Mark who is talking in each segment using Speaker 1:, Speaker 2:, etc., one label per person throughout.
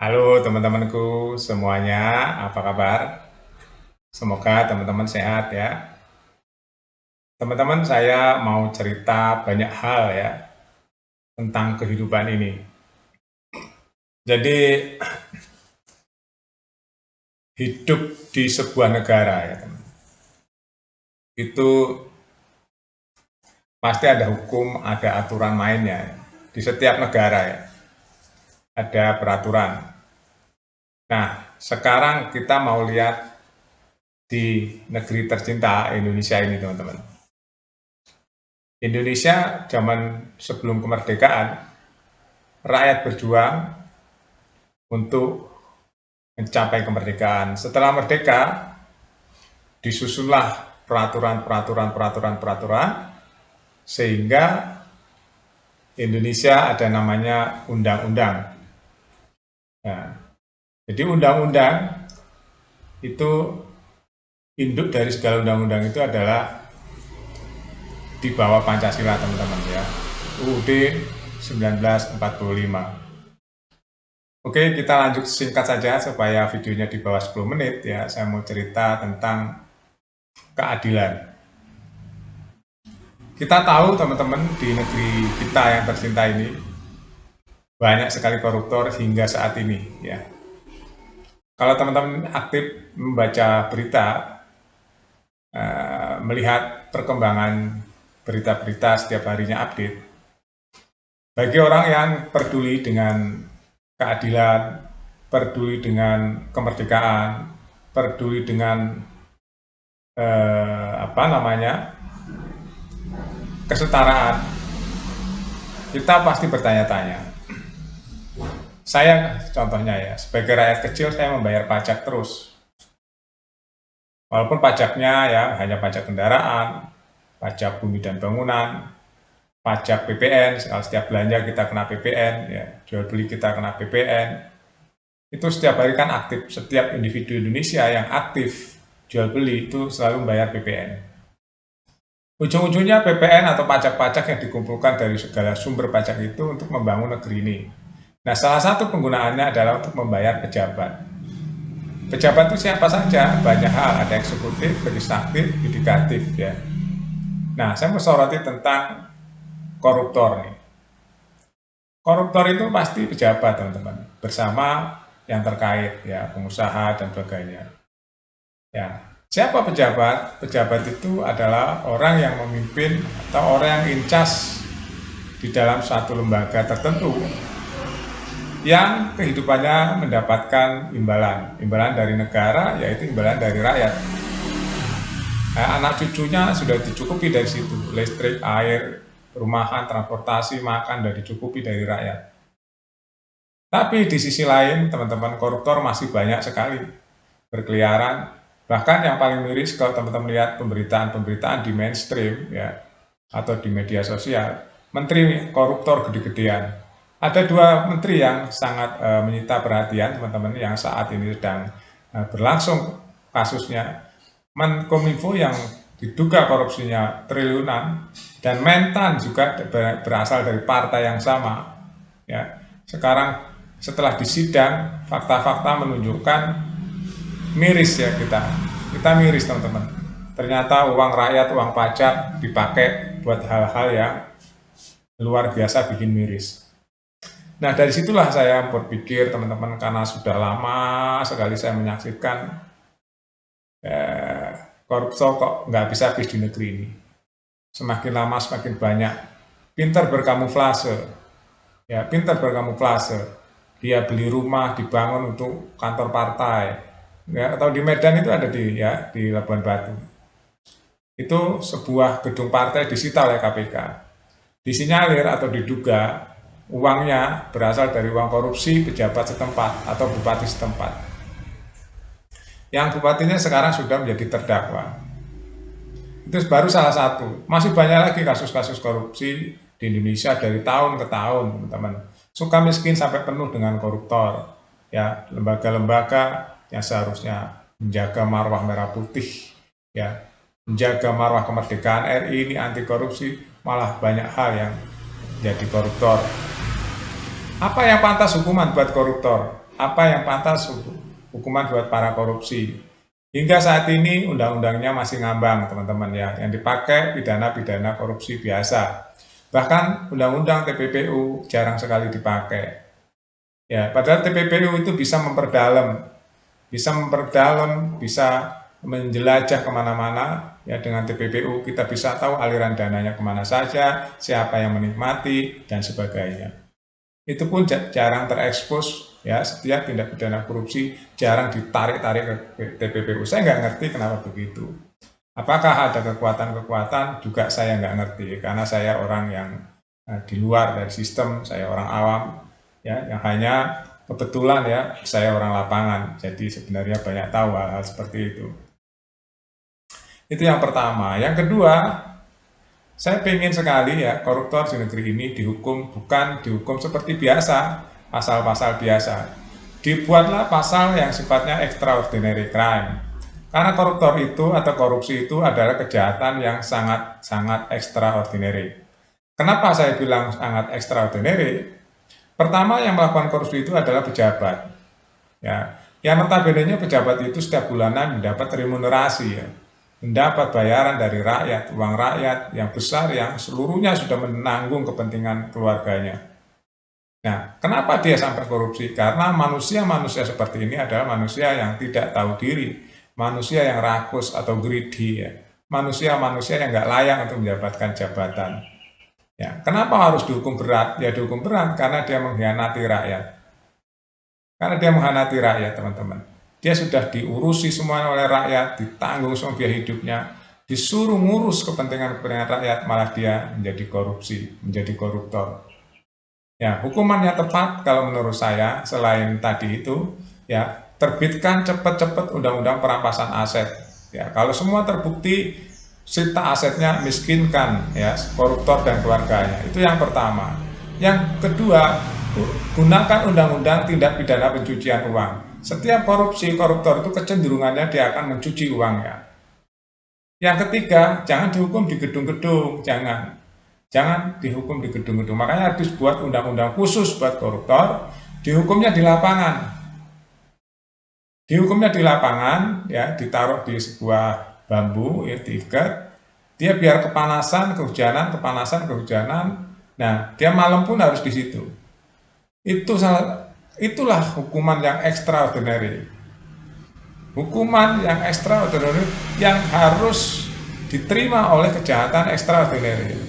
Speaker 1: Halo teman-temanku semuanya, apa kabar? Semoga teman-teman sehat ya. Teman-teman, saya mau cerita banyak hal ya tentang kehidupan ini. Jadi hidup di sebuah negara ya, teman. Itu pasti ada hukum, ada aturan mainnya ya. Di setiap negara ya, ada peraturan. Nah, sekarang kita mau lihat di negeri tercinta Indonesia ini, teman-teman. Indonesia zaman sebelum kemerdekaan, rakyat berjuang untuk mencapai kemerdekaan. Setelah merdeka, disusunlah peraturan sehingga Indonesia ada namanya undang-undang. Nah, jadi undang-undang itu induk dari segala undang-undang itu adalah di bawah Pancasila, teman-teman ya. UUD 1945. Oke, kita lanjut singkat saja supaya videonya di bawah 10 menit ya. Saya mau cerita tentang keadilan. Kita tahu teman-teman, di negeri kita yang tercinta ini banyak sekali koruptor hingga saat ini ya. Kalau teman-teman aktif membaca berita, melihat perkembangan berita-berita setiap harinya update, bagi orang yang peduli dengan keadilan, peduli dengan kemerdekaan, peduli dengan kesetaraan, kita pasti bertanya-tanya. Saya contohnya ya, sebagai rakyat kecil saya membayar pajak terus. Walaupun pajaknya ya hanya pajak kendaraan, pajak bumi dan bangunan, pajak PPN, kalau setiap belanja kita kena PPN, ya, jual beli kita kena PPN. Itu setiap hari kan aktif, setiap individu Indonesia yang aktif jual beli itu selalu membayar PPN. Ujung-ujungnya PPN atau pajak-pajak yang dikumpulkan dari segala sumber pajak itu untuk membangun negeri ini. Nah, salah satu penggunaannya adalah untuk membayar pejabat. Pejabat itu siapa saja? Banyak hal, ada eksekutif, legislatif, yudikatif ya. Nah, saya mau soroti tentang koruptor nih. Koruptor itu pasti pejabat, teman-teman, bersama yang terkait ya, pengusaha dan sebagainya. Ya, siapa pejabat? Pejabat itu adalah orang yang memimpin atau orang yang incas di dalam suatu lembaga tertentu yang kehidupannya mendapatkan imbalan dari negara, yaitu imbalan dari rakyat. Nah, anak cucunya sudah dicukupi dari situ, listrik, air, rumahan, transportasi, makan sudah dicukupi dari rakyat. Tapi di sisi lain, teman-teman, koruptor masih banyak sekali berkeliaran. Bahkan yang paling miris kalau teman-teman lihat pemberitaan-pemberitaan di mainstream ya, atau di media sosial, menteri koruptor gede-gedean. Ada dua menteri yang sangat menyita perhatian teman-teman yang saat ini sedang berlangsung kasusnya. Menkominfo yang diduga korupsinya triliunan, dan Mentan juga berasal dari partai yang sama. Ya, sekarang setelah disidang, fakta-fakta menunjukkan miris ya, kita miris teman-teman. Ternyata uang rakyat, uang pajak dipakai buat hal-hal yang luar biasa bikin miris. Nah, dari situlah saya berpikir teman-teman, karena sudah lama sekali saya menyaksikan koruptor kok nggak bisa habis di negeri ini. Semakin lama semakin banyak. Pintar berkamuflase, ya, pintar berkamuflase. Dia beli rumah dibangun untuk kantor partai. Ya, atau di Medan itu ada di Labuan Batu. Itu sebuah gedung partai disita oleh KPK. Disinyalir atau diduga uangnya berasal dari uang korupsi pejabat setempat atau bupati setempat. Yang bupatinya sekarang sudah menjadi terdakwa. Itu baru salah satu. Masih banyak lagi kasus-kasus korupsi di Indonesia dari tahun ke tahun, teman-teman. Suka miskin sampai penuh dengan koruptor. Ya, lembaga-lembaga yang seharusnya menjaga marwah merah putih, ya, menjaga marwah kemerdekaan RI ini anti korupsi, malah banyak hal yang jadi koruptor. Apa yang pantas hukuman buat koruptor? apa yang pantas hukuman buat para korupsi. Hingga saat ini undang-undangnya masih ngambang teman-teman ya, yang dipakai pidana-pidana korupsi biasa. Bahkan undang-undang TPPU jarang sekali dipakai. Ya, padahal TPPU itu bisa memperdalam, bisa menjelajah kemana-mana. Ya, dengan TPPU kita bisa tahu aliran dananya kemana saja, siapa yang menikmati, dan sebagainya. Itu pun jarang terekspos, ya, setiap tindak pidana korupsi jarang ditarik-tarik ke TPPU. Saya nggak ngerti kenapa begitu. Apakah ada kekuatan-kekuatan, juga saya nggak ngerti, karena saya orang yang di luar dari sistem, saya orang awam, ya, yang hanya kebetulan ya saya orang lapangan, jadi sebenarnya banyak tahu hal-hal seperti itu. Itu yang pertama. Yang kedua, saya pengen sekali ya koruptor di negeri ini dihukum, bukan dihukum seperti biasa, pasal-pasal biasa. Dibuatlah pasal yang sifatnya extraordinary crime. Karena koruptor itu atau korupsi itu adalah kejahatan yang sangat-sangat extraordinary. Kenapa saya bilang sangat extraordinary? Pertama, yang melakukan korupsi itu adalah pejabat. Ya, yang notabene pejabat itu setiap bulanan mendapat remunerasi ya. Mendapat bayaran dari rakyat, uang rakyat yang besar yang seluruhnya sudah menanggung kepentingan keluarganya. Nah, kenapa dia sampai korupsi? Karena manusia-manusia seperti ini adalah manusia yang tidak tahu diri, manusia yang rakus atau greedy ya. Manusia-manusia yang nggak layak untuk mendapatkan jabatan. Ya, kenapa harus dihukum berat? Ya dihukum berat karena dia mengkhianati rakyat. Karena dia mengkhianati rakyat, teman-teman. Dia sudah diurusi semua oleh rakyat, ditanggung semua biaya hidupnya, disuruh ngurus kepentingan-kepentingan rakyat, malah dia menjadi korupsi, menjadi koruptor. Ya, hukumannya tepat kalau menurut saya, selain tadi itu, ya terbitkan cepat-cepat undang-undang perampasan aset. Ya, kalau semua terbukti, sita asetnya, miskinkan ya koruptor dan keluarganya. Itu yang pertama. Yang kedua, gunakan undang-undang tindak pidana pencucian uang. Setiap koruptor itu kecenderungannya dia akan mencuci uangnya. Yang ketiga, jangan dihukum di gedung-gedung, jangan dihukum di gedung-gedung. Makanya harus buat undang-undang khusus buat koruptor, dihukumnya di lapangan. Dihukumnya di lapangan, ya, ditaruh di sebuah bambu, ya, diikat. Dia biar kepanasan, kehujanan. Nah, dia malam pun harus di situ. Itulah hukuman yang extraordinary. Hukuman yang extraordinary yang harus diterima oleh kejahatan extraordinary.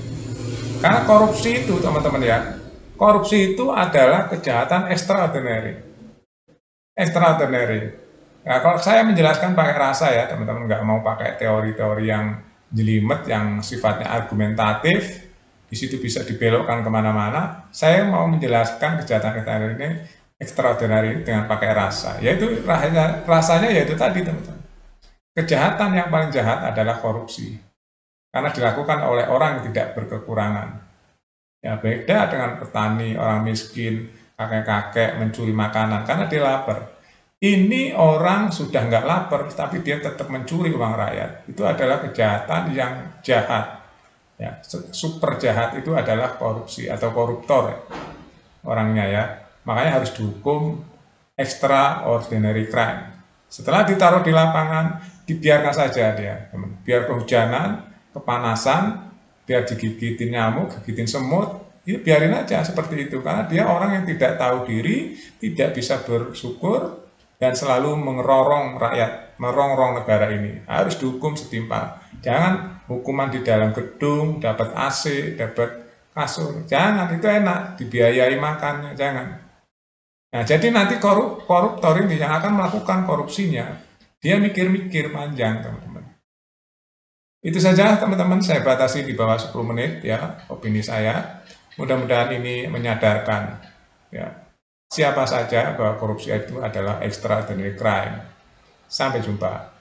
Speaker 1: Karena korupsi itu, teman-teman ya, korupsi itu adalah kejahatan extraordinary. Extraordinary. Nah, kalau saya menjelaskan pakai rasa ya, teman-teman, nggak mau pakai teori-teori yang jelimet, yang sifatnya argumentatif, di situ bisa dibelokkan kemana-mana. Saya mau menjelaskan kejahatan extraordinary dengan pakai rasa. Yaitu rasanya yaitu tadi, teman-teman. Kejahatan yang paling jahat adalah korupsi. Karena dilakukan oleh orang yang tidak berkekurangan. Ya, beda dengan petani, orang miskin, kakek-kakek mencuri makanan karena dia lapar. Ini orang sudah nggak lapar, tapi dia tetap mencuri uang rakyat. Itu adalah kejahatan yang jahat. Ya, super jahat itu adalah korupsi atau koruptor ya, orangnya ya. Makanya harus dihukum extraordinary crime. Setelah ditaruh di lapangan, dibiarkan saja dia, teman. Biar kehujanan, kepanasan, biar digigitin nyamuk, gigitin semut, ya biarin aja seperti itu. Karena dia orang yang tidak tahu diri, tidak bisa bersyukur, dan selalu mengerorong rakyat, merongrong negara ini. Harus dihukum setimpal. Jangan hukuman di dalam gedung, dapat AC, dapat kasur. Jangan, itu enak, dibiayai makannya, jangan. Nah, jadi nanti koruptor ini yang akan melakukan korupsinya, dia mikir-mikir panjang, teman-teman. Itu saja, teman-teman, saya batasi di bawah 10 menit ya, opini saya. Mudah-mudahan ini menyadarkan ya, siapa saja bahwa korupsi itu adalah extraordinary crime. Sampai jumpa.